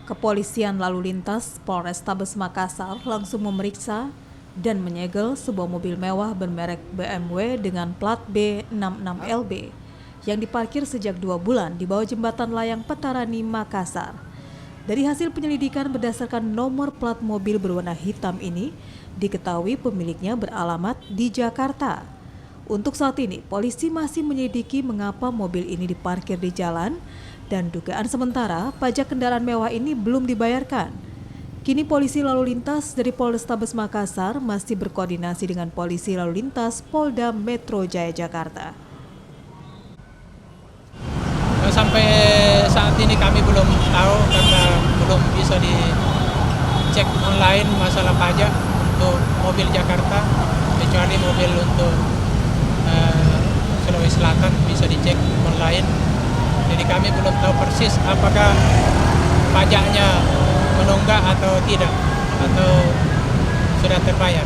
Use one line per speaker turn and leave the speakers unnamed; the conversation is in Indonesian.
Kepolisian Lalu Lintas Polrestabes Makassar langsung memeriksa dan menyegel sebuah mobil mewah bermerek BMW dengan plat B66LB yang diparkir sejak 2 bulan di bawah jembatan layang Petarani, Makassar. Dari hasil penyelidikan berdasarkan nomor plat mobil berwarna hitam ini, diketahui pemiliknya beralamat di Jakarta. Untuk saat ini, polisi masih menyelidiki mengapa mobil ini diparkir di jalan dan dugaan sementara pajak kendaraan mewah ini belum dibayarkan. Kini polisi lalu lintas dari Polrestabes Makassar masih berkoordinasi dengan polisi lalu lintas Polda Metro Jaya Jakarta.
Sampai saat ini kami belum tahu karena belum bisa dicek online masalah pajak untuk mobil Jakarta, kecuali mobil untuk Sulawesi Selatan bisa dicek online. Jadi kami belum tahu persis apakah pajaknya menunggak atau tidak, atau sudah terbayar.